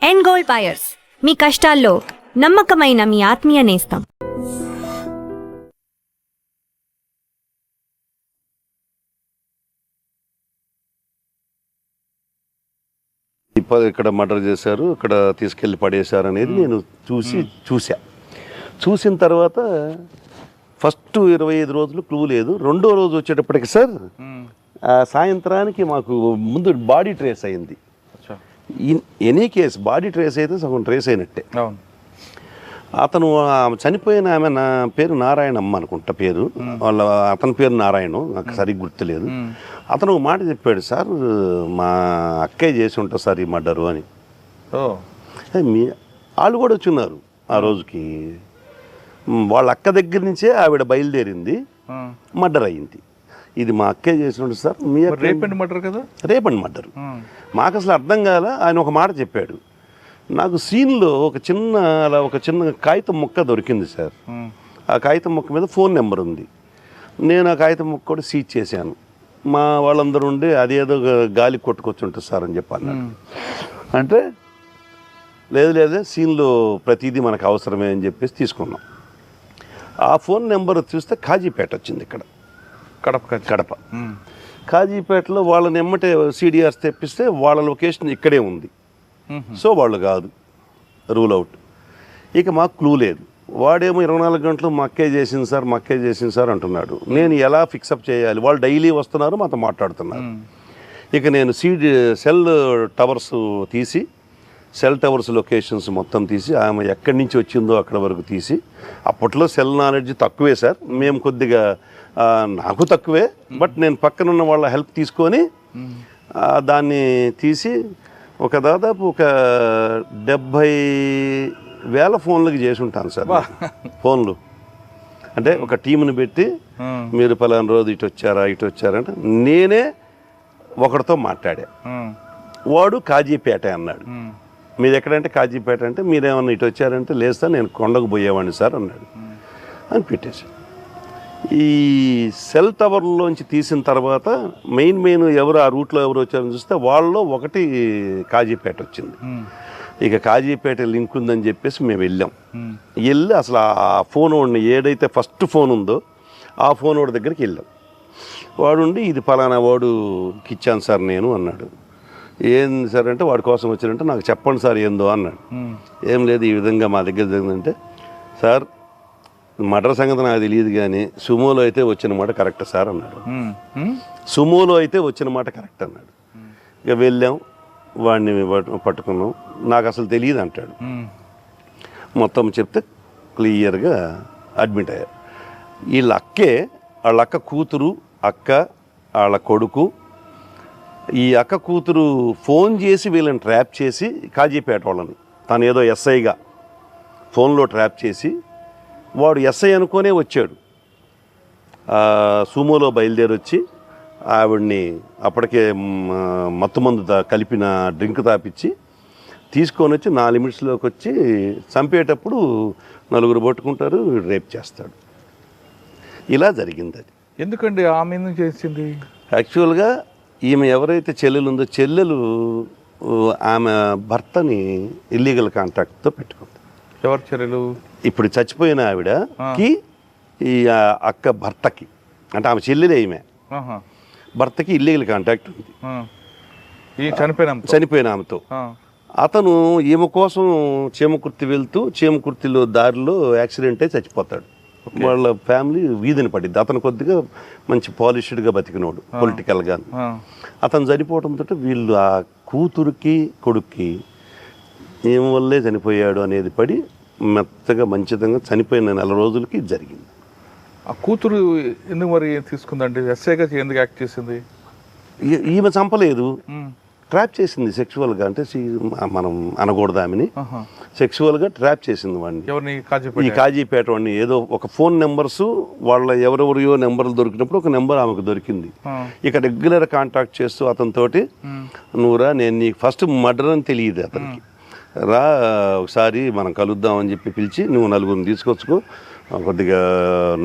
End gold buyers, మీ కష్టాల్లో నమ్మకమైన మీ ఆత్మీయ నేస్తం. ఇక్కడ మర్డర్ చేశారు, ఇక్కడ తీసుకెళ్ళి పడేశారు అనేది నేను చూసిన తర్వాత ఫస్ట్ 25 రోజులు క్లూ లేదు. రెండో రోజు వచ్చేటప్పటికి సార్ సాయంత్రానికి మాకు ముందు బాడీ ట్రేస్ అయింది. ఎనీ కేసు బాడీ ట్రేస్ అయితే సగం ట్రేస్ అయినట్టే. అతను చనిపోయిన ఆమె నా పేరు నారాయణమ్మ అనుకుంటా పేరు, అతని పేరు నారాయణ, నాకు సరిగ్గా గుర్తులేదు. అతను ఒక మాట చెప్పాడు, సార్ మా అక్కయ్య చేసి ఉంటారు సార్ ఈ మర్డరు అని. వాళ్ళు కూడా వచ్చున్నారు ఆ రోజుకి. వాళ్ళ అక్క దగ్గర నుంచే ఆవిడ బయలుదేరింది, మర్డర్ అయ్యింది. ఇది మా అక్కయ్య చేసి ఉంటుంది సార్. మీ రేప్ అండ్ మర్డర్ కదా? Rape and murder. మాకు అసలు అర్థం కాల. ఆయన ఒక మాట చెప్పాడు నాకు. సీన్లో ఒక చిన్న కాగితం ముక్క దొరికింది సార్. ఆ కాగితం ముక్క మీద ఫోన్ నెంబర్ ఉంది. నేను ఆ కాగితం ముక్క కూడా సీజ్ చేశాను. మా వాళ్ళందరూ ఉండి అదేదో గాలి కొట్టుకొచ్చి ఉంటుంది సార్ అని చెప్పాను. అంటే లేదు సీన్లో ప్రతిదీ మనకు అవసరమే అని చెప్పేసి తీసుకున్నాం. ఆ ఫోన్ నెంబర్ చూస్తే కాజీపేట వచ్చింది, ఇక్కడ కడప. కాజీపేటలో వాళ్ళని ఎమ్మటే సిడిఆర్స్ తెప్పిస్తే వాళ్ళ లొకేషన్ ఇక్కడే ఉంది. సో వాళ్ళు కాదు, రూల్ అవుట్. ఇక మాకు క్లూ లేదు. వాడేమో 24 గంటలు మా అక్కయ్య చేసింది సార్ అంటున్నాడు. నేను ఎలా ఫిక్సప్ చేయాలి? వాళ్ళు డైలీ వస్తున్నారు, మాతో మాట్లాడుతున్నారు. ఇక నేను సెల్ టవర్స్ తీసి, సెల్ టవర్స్ లొకేషన్స్ మొత్తం తీసి, ఆమె ఎక్కడి నుంచి వచ్చిందో అక్కడ వరకు తీసి, అప్పట్లో సెల్ నాలెడ్జ్ తక్కువే సార్, మేము కొద్దిగా నాకు తక్కువే, బట్ నేను పక్కనున్న వాళ్ళ హెల్ప్ తీసుకొని దాన్ని తీసి దాదాపు 70,000 ఫోన్లకి చేసి ఉంటాను సార్. ఫోన్లు అంటే ఒక టీంని పెట్టి, మీరు పలానా రోజు ఇటు వచ్చారంటే నేనే ఒకరితో మాట్లాడా. వాడు కాజీపేట అన్నాడు. మీది ఎక్కడంటే కాజీపేట అంటే, మీరేమన్నా ఇటు వచ్చారంటే లేదు సార్, నేను కొండకు పోయేవాడిని సార్ అన్నాడు. అని పెట్టేశాడు. ఈ సెల్ టవర్లోంచి తీసిన తర్వాత మెయిన్ ఎవరు ఆ రూట్లో ఎవరు వచ్చారని చూస్తే వాళ్ళలో ఒకటి కాజీపేట వచ్చింది. ఇక కాజీపేట లింక్ ఉందని చెప్పేసి మేము వెళ్ళి అసలు ఆ ఫోన్ వాడిని, ఏదైతే ఫస్ట్ ఫోన్ ఉందో ఆ ఫోన్ వాడి దగ్గరికి వెళ్ళాం. వాడుండి ఇది పలానా వాడుకి ఇచ్చాను సార్ నేను అన్నాడు. ఏంది సార్ అంటే, వాడి కోసం వచ్చారంటే నాకు చెప్పండి సార్ ఏందో అన్నాడు. ఏం లేదు, ఈ విధంగా మా దగ్గర జరిగిందంటే, సార్ మర్డర్ సంగతి నాకు తెలియదు కానీ సుమోలో అయితే వచ్చిన మాట కరెక్ట్ సార్ అన్నాడు. సుమోలో అయితే వచ్చిన మాట కరెక్ట్ అన్నాడు. ఇక వెళ్ళాం, వాడిని పట్టుకున్నాం. నాకు అసలు తెలియదు అంటాడు. మొత్తం చెప్తే క్లియర్గా అడ్మిట్ అయ్యారు. వాళ్ళ అక్క కూతురు, వాళ్ళ కొడుకు. ఈ అక్క కూతురు ఫోన్ చేసి వీళ్ళని ట్రాప్ చేసి, కాజీపేట వాళ్ళని, తను ఏదో ఎస్ఐగా ఫోన్లో ట్రాప్ చేసి, వాడు ఎస్ఐ అనుకోనే వచ్చాడు. సుమోలో బయలుదేరి వచ్చి ఆవిడ్ని అప్పటికే మత్తుమందు కలిపిన డ్రింక్ తాపిచ్చి తీసుకొని వచ్చి 4 లిమిట్స్లోకి వచ్చి చంపేటప్పుడు 4 పట్టుకుంటారు, రేప్ చేస్తాడు. ఇలా జరిగింది. అది ఎందుకండి ఆమె ఎందుకు చేసింది? యాక్చువల్గా ఈమె ఎవరైతే చెల్లెలు ఉందో, చెల్లెలు ఆమె భర్తని ఇల్లీగల్ కాంట్రాక్ట్తో పెట్టుకుంది. ఎవరు చెల్లెలు? ఇప్పుడు చచ్చిపోయిన ఆవిడకి ఈ అక్క భర్తకి, అంటే ఆమె చెల్లెలే, ఈమె భర్తకి ఇల్లీగల్ కాంట్రాక్ట్ ఉంది చనిపోయిన ఆమెతో. అతను ఈమె కోసం చీమకుర్తి వెళ్తూ, చీమకుర్తిలో దారిలో యాక్సిడెంట్ అయి చచ్చిపోతాడు. వాళ్ళ ఫ్యామిలీ వీధిని పడింది. అతను కొద్దిగా మంచి పాలిష్డ్గా బతికినోడు పొలిటికల్గా. అతను చనిపోవడంతో వీళ్ళు ఆ కూతురికి కొడుక్కి ఏం వల్లే చనిపోయాడు అనేది పడి మెత్తగా మంచితంగా చనిపోయిన 4 రోజులకి జరిగింది. ఆ కూతురు ఎందుకు మరి తీసుకుందండి? ఎస్ఐగా ఎందుకు యాక్ట్ చేసింది? ఈమె చంపలేదు, ట్రాప్ చేసింది సెక్చువల్గా. అంటే మనం అనకూడదు, ఆమెని సెక్చువల్గా ట్రాప్ చేసింది వాడిని. ఈ కాజీపేట వాడిని ఏదో ఒక ఫోన్ నెంబర్స్ వాళ్ళ ఎవరెవరియో నెంబర్లు దొరికినప్పుడు ఒక నెంబర్ ఆమెకు దొరికింది. ఇక రెగ్యులర్ కాంటాక్ట్ చేస్తూ అతనితోటి, నువ్వురా, నేను నీకు ఫస్ట్ మర్డర్ అని తెలియదు అతనికి, రా ఒకసారి మనం కలుద్దామని చెప్పి పిలిచి, నువ్వు 4 తీసుకొచ్చుకో, కొద్దిగా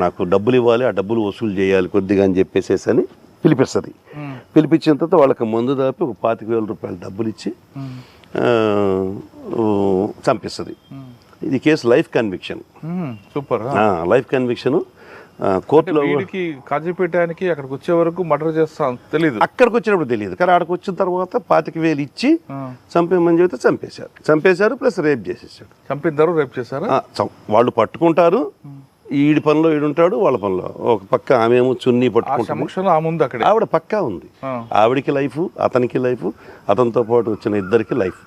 నాకు డబ్బులు ఇవ్వాలి, ఆ డబ్బులు వసూలు చేయాలి కొద్దిగా అని చెప్పేసేసి అని పిలిపిస్తుంది. పిలిపించిన తర్వాత వాళ్ళకి మందు దాపి ఒక 25,000 రూపాయలు డబ్బులు ఇచ్చి చంపిస్తుంది. ఇది case life conviction. Super. Life conviction కోర్టులో. వీడికి కాజీపేటానికి అక్కడికి వచ్చే వరకు మర్డర్ చేస్తాం తెలియదు, అక్కడికి వచ్చినప్పుడు తెలియదు, కానీ అక్కడికి వచ్చిన తర్వాత 25,000 ఇచ్చి చంపేమని చెబితే చంపేశారు ప్లస్ రేప్ చేసేసాడు. చంపిద్దరు రేప్ చేశారు. వాళ్ళు పట్టుకుంటారు, ఈడి పనిలో ఈడుంటాడు, వాళ్ళ పనిలో ఒక పక్క ఆమె ఏమో చున్నీ పట్టుకుంటుంది, ఆవిడ పక్కా ఉంది. ఆవిడికి లైఫ్, అతనికి లైఫ్, అతనితో పాటు వచ్చిన ఇద్దరికి లైఫ్.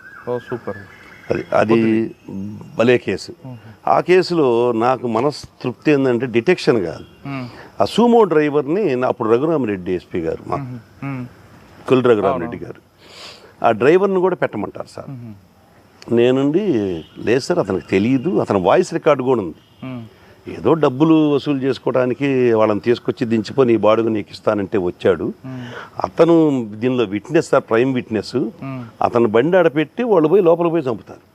సూపర్. అది భలే కేసు. ఆ కేసులో నాకు మనస్తృప్తి ఏంటంటే డిటెక్షన్ కాదు, ఆ సూమో డ్రైవర్ని అప్పుడు రఘురామరెడ్డి ఎస్పీ గారు, మా కొల్లి రఘురామరెడ్డి గారు, ఆ డ్రైవర్ని కూడా పెట్టమంటారు సార్. నేనుండి లేదు సార్ అతనికి తెలియదు, అతని వాయిస్ రికార్డు కూడా ఉంది, ఏదో డబ్బులు వసూలు చేసుకోవడానికి వాళ్ళని తీసుకొచ్చి దించిపోయి నీ బాడుగు నీకు ఇస్తానంటే వచ్చాడు, అతను దీనిలో విట్నెస్ సార్, ప్రైమ్ విట్నెస్, అతను బండి ఆడపెట్టి వాళ్ళు పోయి లోపల పోయి చంపుతారు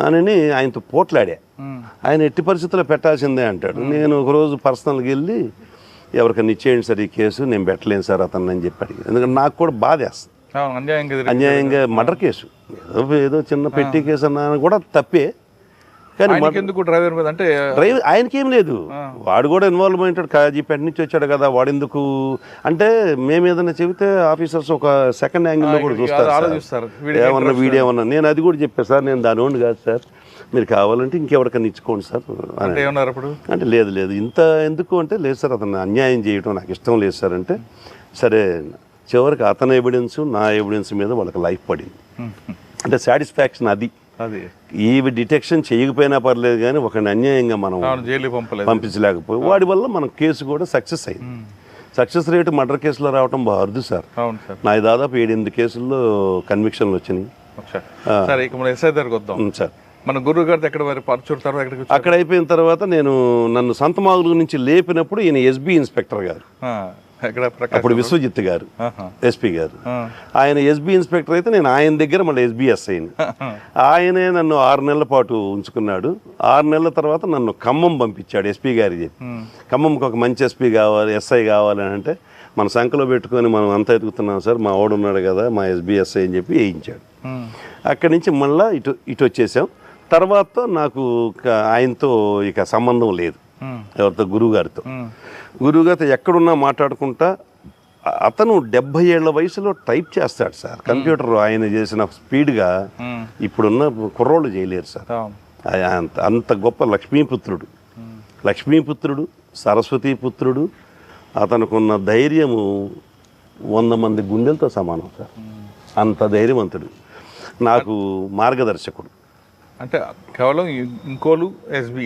అని ఆయనతో పోట్లాడా. ఆయన ఎట్టి పరిస్థితుల్లో పెట్టాల్సిందే అంటాడు. నేను ఒకరోజు పర్సనల్గా వెళ్ళి ఎవరికైనా ఇచ్చేయండి సార్ ఈ కేసు, నేను పెట్టలేను సార్ అతన్ని అని చెప్పి అడిగాను. ఎందుకంటే నాకు కూడా బాధేస్తుంది, అన్యాయంగా మర్డర్ కేసు, ఏదో చిన్న పెట్టి కేసు అన్నా కూడా తప్పే, కానీ ఎందుకు డ్రైవర్ మీద అంటే డ్రైవర్ ఆయనకేం లేదు, వాడు కూడా ఇన్వాల్వ్ అయింటాడు, కాజీపేట నుంచి వచ్చాడు కదా, వాడు ఎందుకు అంటే మేము ఏదైనా చెబితే ఆఫీసర్స్ ఒక సెకండ్ యాంగిల్లో కూడా చూస్తారు, ఏమన్నా వీడేమన్నా. నేను అది కూడా చెప్పాను సార్, నేను దాని ఓన్లు కాదు సార్, మీరు కావాలంటే ఇంకెవరికన్నా ఇచ్చుకోండి సార్ అంటే ఏమన్నారు అప్పుడు. అంటే లేదు ఇంత ఎందుకు అంటే లేదు సార్ అతను అన్యాయం చేయడం నాకు ఇష్టం లేదు సార్ అంటే, సరే చివరికి అతని ఎవిడెన్స్ నా ఎవిడెన్స్ మీద వాళ్ళకి లైఫ్ పడింది. అంటే సాటిస్ఫాక్షన్ అది. ఈ డిటెక్షన్ చేయకపోయినా పర్లేదు, కానీ ఒకరిని అన్యాయంగా మనం పంపించలేకపోయి వాడి వల్ల మన కేసు కూడా సక్సెస్ అయింది. సక్సెస్ రేటు మర్డర్ కేసులో రావడం బాగా అరుదు సార్. నాకు దాదాపు 7-8 కేసుల్లో కన్విక్షన్లు వచ్చినాయి. సార్ మన గురువు గారి అక్కడ అయిపోయిన తర్వాత నన్ను సంతమాగుల నుంచి లేపినప్పుడు ఈయన ఎస్బీ ఇన్స్పెక్టర్ గారు, అప్పుడు విశ్వజిత్ గారు ఎస్పీ గారు, ఆయన ఎస్బీ ఇన్స్పెక్టర్ అయితే నేను ఆయన దగ్గర మళ్ళీ ఎస్బీఎస్ అయింది. ఆయనే నన్ను 6 నెలల పాటు ఉంచుకున్నాడు. 6 నెలల తర్వాత నన్ను ఖమ్మం పంపించాడు ఎస్పీ గారి చెప్పి, ఖమ్మంకి ఒక మంచి ఎస్పీ కావాలి, ఎస్ఐ కావాలి అని అంటే మన సంఖలో పెట్టుకొని మనం అంతా ఎదుగుతున్నాం సార్, మా వాడు ఉన్నాడు కదా మా ఎస్బీఎస్ఐ అని చెప్పి వేయించాడు. అక్కడి నుంచి మళ్ళీ ఇటు వచ్చేసాం. తర్వాత నాకు ఆయనతో ఇక సంబంధం లేదు, ఎవరితో గురువుగారితో ఎక్కడున్నా మాట్లాడుకుంటా. అతను 70 ఏళ్ల వయసులో టైప్ చేస్తాడు సార్ కంప్యూటర్, ఆయన చేసిన స్పీడ్గా ఇప్పుడున్న కుర్రోళ్ళు చేయలేరు సార్. అంత గొప్ప లక్ష్మీపుత్రుడు సరస్వతీపుత్రుడు. అతనుకున్న ధైర్యము 100 మంది గుండెలతో సమానం సార్, అంత ధైర్యవంతుడు, నాకు మార్గదర్శకుడు. అంటే కేవలం ఇంకోలు ఎస్బీ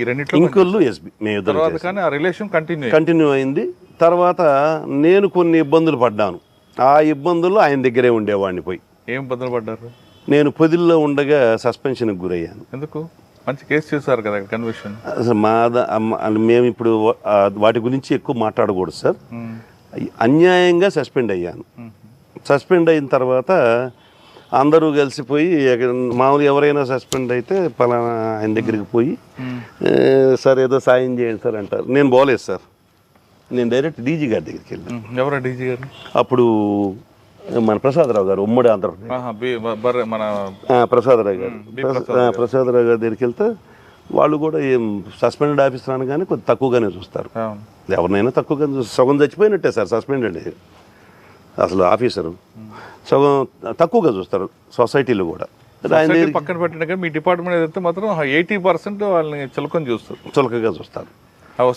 కంటిన్యూ అయింది. తర్వాత నేను కొన్ని ఇబ్బందులు పడ్డాను, ఆ ఇబ్బందుల్లో ఆయన దగ్గరే ఉండేవాడిని. పోయి ఏం ఇబ్బందులు పడ్డారు? నేను పొదిల్లో ఉండగా సస్పెన్షన్కి గురయ్యాను. ఎందుకు? మంచి కేసు చేశారు కదా కన్విక్షన్. అసలు మేము ఇప్పుడు వాటి గురించి ఎక్కువ మాట్లాడకూడదు సార్. అన్యాయంగా సస్పెండ్ అయ్యాను. సస్పెండ్ అయిన తర్వాత అందరూ కలిసిపోయి మామూలు ఎవరైనా సస్పెండ్ అయితే పలానా ఆయన దగ్గరికి పోయి సార్ ఏదో సాయం చేయండి సార్ అంటారు. నేను పోలేదు సార్, నేను డైరెక్ట్ డీజీ గారి దగ్గరికి వెళ్ళాను. ఎవరు డీజీ గారు? అప్పుడు మన ప్రసాదరావు గారు, ఉమ్మడి ఆంధ్రప్రదేశ్ ప్రసాదరావు గారి దగ్గరికి వెళ్తే వాళ్ళు కూడా ఏం సస్పెండెడ్ ఆఫీసర్ అని కానీ కొద్దిగా తక్కువగానే చూస్తారు. ఎవరినైనా తక్కువగా సగం చచ్చిపోయినట్టే సార్ సస్పెండెడ్ అసలు ఆఫీసరు, సగం తక్కువగా చూస్తారు సొసైటీలో కూడా. పక్కన పెట్టిన మీ డిపార్ట్మెంట్ ఏదైతే మాత్రం 80% వాళ్ళని చులకగా చూస్తారు.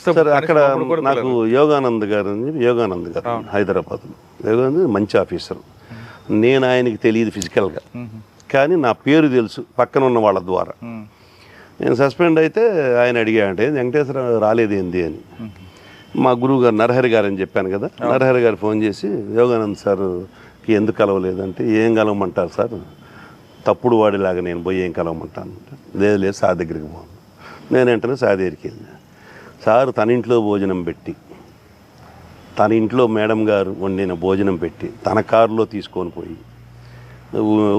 సార్ అక్కడ నాకు యోగానంద్ గారు హైదరాబాద్లో, యోగానంద్ మంచి ఆఫీసర్. నేను ఆయనకి తెలియదు ఫిజికల్గా, కానీ నా పేరు తెలుసు పక్కన ఉన్న వాళ్ళ ద్వారా. నేను సస్పెండ్ అయితే ఆయన అడిగా అంటే వెంకటేశ్వర రాలేదేంది అని. మా గురువు గారు నరహరి గారు అని చెప్పాను కదా, నరహరి గారు ఫోన్ చేసి యోగానంద్ సార్కి ఎందుకు కలవలేదంటే, ఏం కలవమంటారు సార్, తప్పుడు వాడిలాగా నేను పోయి ఏం కలవమంటాను. లేదు సార్ దగ్గరికి పోను. నేను వెంటనే సార్ దగ్గరికి వెళ్ళినా. సార్ తన ఇంట్లో భోజనం పెట్టి, తన ఇంట్లో మేడం గారు వండిన భోజనం పెట్టి తన కారులో తీసుకొని పోయి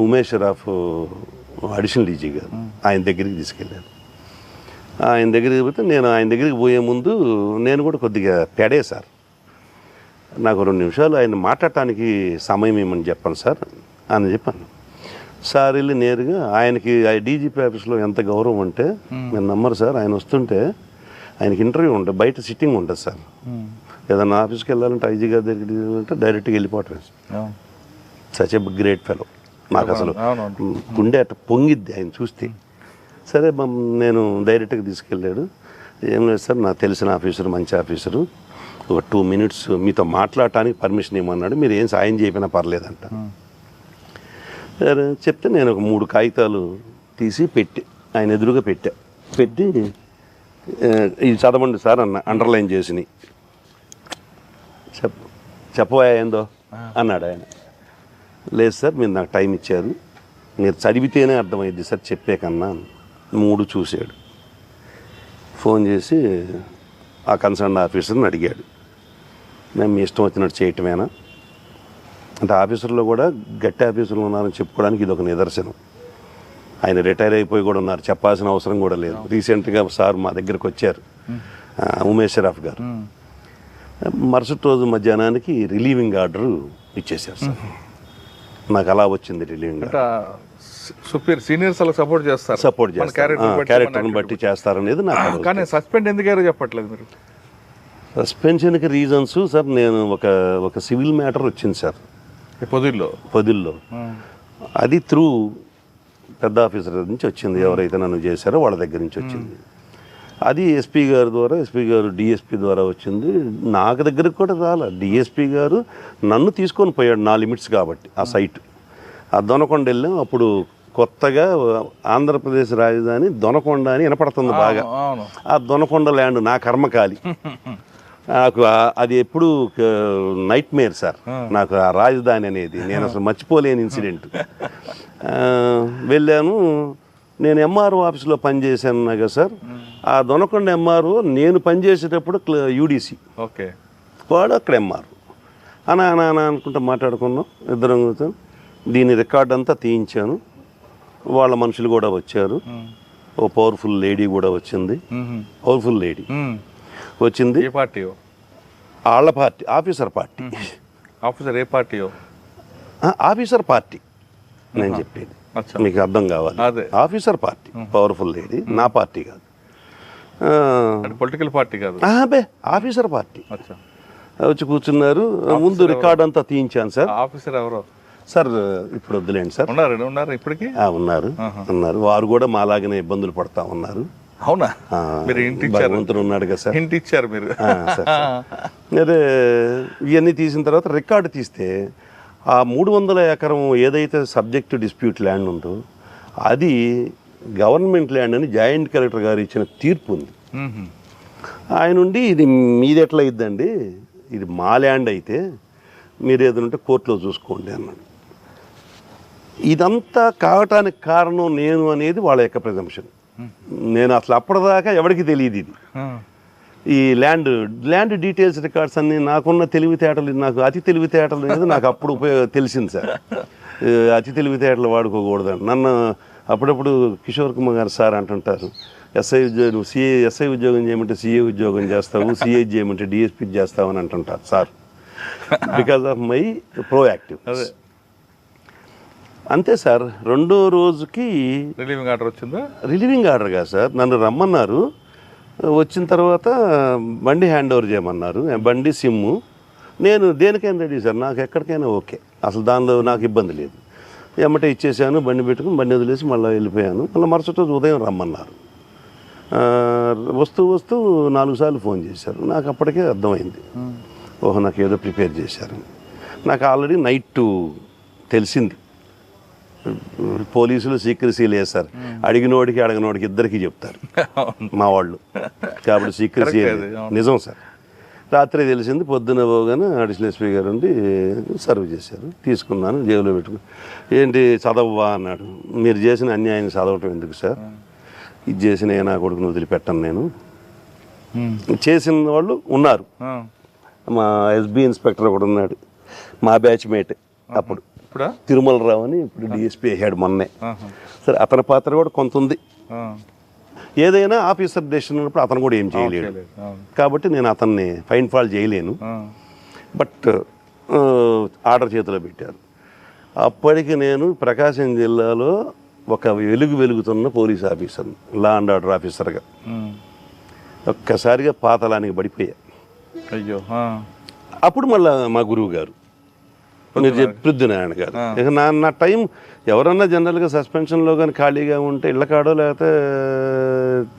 ఉమేష్ రాఫ్ అడిషనల్ డీజీ గారు ఆయన దగ్గరికి తీసుకెళ్ళాను. ఆయన దగ్గరికి పోతే నేను ఆయన దగ్గరికి పోయే ముందు నేను కూడా కొద్దిగా పెడే సార్, నాకు 2 నిమిషాలు ఆయన మాట్లాడటానికి సమయం ఏమని చెప్పండి సార్ అని చెప్పాను. సార్ వెళ్ళి నేరుగా ఆయనకి డీజీపీ ఆఫీస్లో ఎంత గౌరవం అంటే మీరు నమ్మరు సార్, ఆయన వస్తుంటే ఆయనకి ఇంటర్వ్యూ ఉంటుంది, బయట సిట్టింగ్ ఉంటుంది సార్. ఏదన్నా ఆఫీస్కి వెళ్ళాలంటే ఐజీ గారి దగ్గరికి అంటే డైరెక్ట్గా వెళ్ళిపోవటం. Such a great fellow. నాకు అసలు గుండె అట్ట పొంగిద్ది ఆయన చూస్తే. సరే నేను డైరెక్ట్గా తీసుకెళ్ళాడు. ఏం లేదు సార్, నాకు తెలిసిన ఆఫీసరు, మంచి ఆఫీసరు, ఒక 2 minutes మీతో మాట్లాడటానికి పర్మిషన్ ఇవ్వమన్నాడు, మీరు ఏం సాయం చేయకపోయినా పర్లేదంట. సరే చెప్తే నేను ఒక 3 కాగితాలు తీసి పెట్టి ఆయన ఎదురుగా పెట్టి ఇది చదవండి సార్ అన్న, అండర్లైన్ చేసినాయి. చెప్పబోయా ఏందో అన్నాడు ఆయన. లేదు సార్, మీరు నాకు టైం ఇచ్చారు, మీరు చదివితేనే అర్థమైంది సార్ చెప్పే కన్నా. 3 చూశాడు. ఫోన్ చేసి ఆ కన్సర్న్ ఆఫీసర్ని అడిగాడు, మేము మీ ఇష్టం వచ్చినట్టు చేయటమేనా అంటే. ఆఫీసర్లో కూడా గట్టి ఆఫీసర్లు ఉన్నారని చెప్పుకోవడానికి ఇది ఒక నిదర్శనం. ఆయన రిటైర్ అయిపోయి కూడా ఉన్నారు, చెప్పాల్సిన అవసరం కూడా లేదు. రీసెంట్గా సార్ మా దగ్గరకు వచ్చారు, ఉమేష్ షరాఫ్ గారు. మరుసటి రోజు మధ్యాహ్నానికి రిలీవింగ్ ఆర్డర్ ఇచ్చేసారు సార్. నాకు అలా వచ్చింది రిలీవింగ్ ఆర్డర్. సీనియర్స్ అలా సపోర్ట్ చేస్తారు, క్యారెక్టర్ని బట్టి చేస్తారనేది నాకు. కానీ సస్పెండ్ ఎందుకు చెప్పట్లేదు మీరు? సస్పెన్షన్కి రీజన్స్ సార్, నేను ఒక సివిల్ మ్యాటర్ వచ్చింది సార్ పొదిల్లో. అది త్రూ పెద్ద ఆఫీసర్ నుంచి వచ్చింది, ఎవరైతే నన్ను చేశారో వాళ్ళ దగ్గర నుంచి వచ్చింది. అది ఎస్పీ గారి ద్వారా, ఎస్పీ గారు డిఎస్పీ ద్వారా వచ్చింది. నాకు దగ్గరకు కూడా రాలే. డిఎస్పీ గారు నన్ను తీసుకొని పోయాడు, నా లిమిట్స్ కాబట్టి. ఆ సైట్ ఆ దొనకొండ వెళ్ళాం. అప్పుడు కొత్తగా ఆంధ్రప్రదేశ్ రాజధాని దొనకొండ అని వినపడుతుంది బాగా. ఆ దొనకొండ ల్యాండ్ నా కర్మకాలి. నాకు అది ఎప్పుడు నైట్ మేర్ సార్, నాకు ఆ రాజధాని అనేది నేను అసలు మర్చిపోలేని ఇన్సిడెంట్. వెళ్ళాను. నేను ఎంఆర్ఓ ఆఫీస్లో పనిచేశాను కదా సార్. ఆ దొనకొండ ఎంఆర్ఓ నేను పనిచేసేటప్పుడు యూడీసీ, ఓకే, వాడు అక్కడ ఎంఆర్ఓ. అనా అనుకుంటా మాట్లాడుకున్నాం ఇద్దరం. దీని రికార్డ్ అంతా తీయించాను. వాళ్ళ మనుషులు కూడా వచ్చారు. ఓ పవర్ఫుల్ లేడీ కూడా వచ్చింది. పవర్ఫుల్ లేడీ వచ్చింది. ఏ పార్టీ? వాళ్ళ పార్టీ, ఆఫీసర్ పార్టీ. ఆఫీసర్ ఏ పార్టీ? ఆఫీసర్ పార్టీ నేను చెప్పేది మీకు అర్థం కావాలి. ఆఫీసర్ పార్టీ, పవర్ఫుల్ లేడీ, నా పార్టీ కాదు, పొలిటికల్ పార్టీ కాదు, అబ్బే ఆఫీసర్ పార్టీ. వచ్చి కూర్చున్నారు. ముందు రికార్డ్ అంతా తీయించాను సార్. ఆఫీసర్ ఎవరో సార్ ఇప్పుడు వద్దులేండి సార్. ఉన్నారు ఇప్పటికీ ఉన్నారు. వారు కూడా మాలాగానే ఇబ్బందులు పడతా ఉన్నారు. అవునా? భగవంతుడు ఉన్నాడు కదా సార్. ఇంటి ఇచ్చారు మీరు. అదే ఇవన్నీ తీసిన తర్వాత రికార్డు తీస్తే ఆ 300 ఎకరం ఏదైతే సబ్జెక్ట్ డిస్ప్యూట్ ల్యాండ్ ఉందో అది గవర్నమెంట్ ల్యాండ్ అని జాయింట్ కలెక్టర్ గారు ఇచ్చిన తీర్పు ఉంది. ఆయన ఉండి ఇది మీది ఎట్లా అయిద్దండి, ఇది మా ల్యాండ్ అయితే మీరు ఏదంటే కోర్టులో చూసుకోండి అన్నాడు. ఇదంతా కావటానికి కారణం నేను అనేది వాళ్ళ యొక్క ప్రిజంప్షన్. నేను అసలు అప్పటిదాకా ఎవరికి తెలియదు ఇది. ఈ ల్యాండ్ డీటెయిల్స్ రికార్డ్స్ అన్నీ నాకున్న తెలివితేటలు, నాకు అతి తెలివితేటలు అనేది నాకు అప్పుడు తెలిసింది సార్. అతి తెలివితేటలు వాడుకోకూడదని నన్ను అప్పుడప్పుడు కిషోర్ కుమార్ గారు సార్ అంటుంటారు, ఎస్ఐ ఉద్యోగం ఎస్ఐ ఉద్యోగం చేయమంటే సిఏ ఉద్యోగం చేస్తావు, సిఐ చేయమంటే డిఎస్పీ చేస్తావు అని అంటుంటారు sir. Because of my proactive. అంతే సార్. 2వ రోజుకి రిలీవింగ్ ఆర్డర్ వచ్చిందా? రిలీవింగ్ ఆర్డర్ కాదు సార్, నన్ను రమ్మన్నారు. వచ్చిన తర్వాత బండి హ్యాండ్ ఓవర్ చేయమన్నారు. బండి సిమ్ము నేను దేనికైనా రెడీ సార్, నాకు ఎక్కడికైనా ఓకే, అసలు దానిలో నాకు ఇబ్బంది లేదు. ఎమ్మటే ఇచ్చేసాను, బండి పెట్టుకుని బండి వదిలేసి మళ్ళీ వెళ్ళిపోయాను. మళ్ళీ మరుసటి రోజు ఉదయం రమ్మన్నారు. వస్తూ 4 సార్లు ఫోన్ చేశారు. నాకు అప్పటికే అర్థమైంది, ఓహో నాకు ఏదో ప్రిపేర్ చేశారు. నాకు ఆల్రెడీ నైట్ తెలిసింది. పోలీసులు సీక్రసీ లేదు సార్, అడిగినోడికి అడగనోడికి ఇద్దరికి చెప్తారు మా వాళ్ళు, కాబట్టి సీక్రసీ నిజం సార్. రాత్రి తెలిసింది. పొద్దున పోగానే అడిషనల్ ఎస్పీ గారు ఉండి సర్వ్ చేశారు. తీసుకున్నాను, జేబులో పెట్టుకుని. ఏంటి చదవవా అన్నాడు. మీరు చేసిన అన్యాయాన్ని చదవటం ఎందుకు సార్, ఇది చేసిన నా కొడుకుని వదిలిపెట్టాను నేను. చేసిన వాళ్ళు ఉన్నారు. మా ఎస్బీ ఇన్స్పెక్టర్ ఒకడు ఉన్నాడు, మా బ్యాచ్మేట్ అప్పుడు, తిరుమల రావు అని, ఇప్పుడు డిఎస్పీ అయ్యాడు మొన్నే. సరే అతని పాత్ర కూడా కొంత ఉంది. ఏదైనా ఆఫీసర్ డెసిషన్ ఉన్నప్పుడు అతను కూడా ఏం చేయలేడు, కాబట్టి నేను అతన్ని ఫైన్ ఫాల్ చేయలేను. బట్ ఆర్డర్ చేతిలో పెట్టారు. అప్పటికి నేను ప్రకాశం జిల్లాలో ఒక వెలుగుతున్న police officer, law and order ఆఫీసర్గా. ఒక్కసారిగా పాతలానికి పడిపోయా. అయ్యో. అప్పుడు మళ్ళీ మా గురువు గారు మీరు పృథ్వీనారాయణ గారు, ఇక నా టైం ఎవరన్నా జనరల్గా సస్పెన్షన్లో కానీ ఖాళీగా ఉంటే ఇళ్ళ కాడో లేకపోతే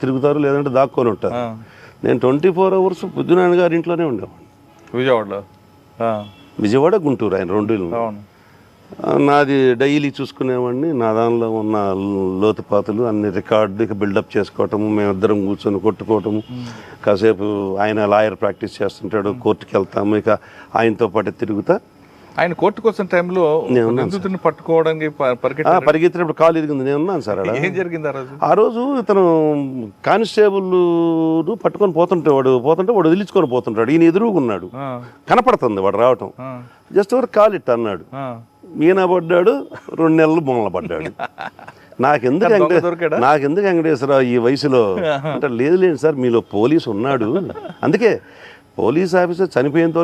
తిరుగుతారు, లేదంటే దాక్కొని ఉంటారు. నేను 24 hours పృథ్వీనారాయణ గారి ఇంట్లోనే ఉండేవాడిని. విజయవాడలో? విజయవాడ, గుంటూరు, ఆయన 2 నాది డైలీ చూసుకునేవాడిని. నా దానిలో ఉన్న లోతుపాతులు అన్ని రికార్డు బిల్డప్ చేసుకోవటము, మేమిద్దరం కూర్చొని కొట్టుకోవటము. కాసేపు ఆయన లాయర్ ప్రాక్టీస్ చేస్తుంటాడు, కోర్టుకి వెళ్తాము, ఇక ఆయనతో పాటు తిరుగుతా. ఆయన కోర్టుకు వచ్చిన టైంలో నిందితుడిని పట్టుకోవడానికి పరిగెత్తినప్పుడు కాలు ఇరిగింది. నేను ఉన్నాను సార్. ఏం జరిగింది ఆ రోజు ఇతను కానిస్టేబుల్ పట్టుకొని పోతుంటే వాడు వదిలించుకొని పోతుంటాడు. ఈయన ఎదురుగా ఉన్నాడు, కనపడుతుంది వాడు రావటం. జస్ట్ ఎవరు కాలు ఇట్ట అన్నాడు, ఈయన పడ్డాడు. 2 నెలలు బొమ్మలు పడ్డాడు. నాకెందుకు వెంకటేశ్వరరావు ఈ వయసులో అంటే, లేదు సార్ మీలో పోలీసు ఉన్నాడు, అందుకే పోలీస్ ఆఫీసర్ చనిపోయేంత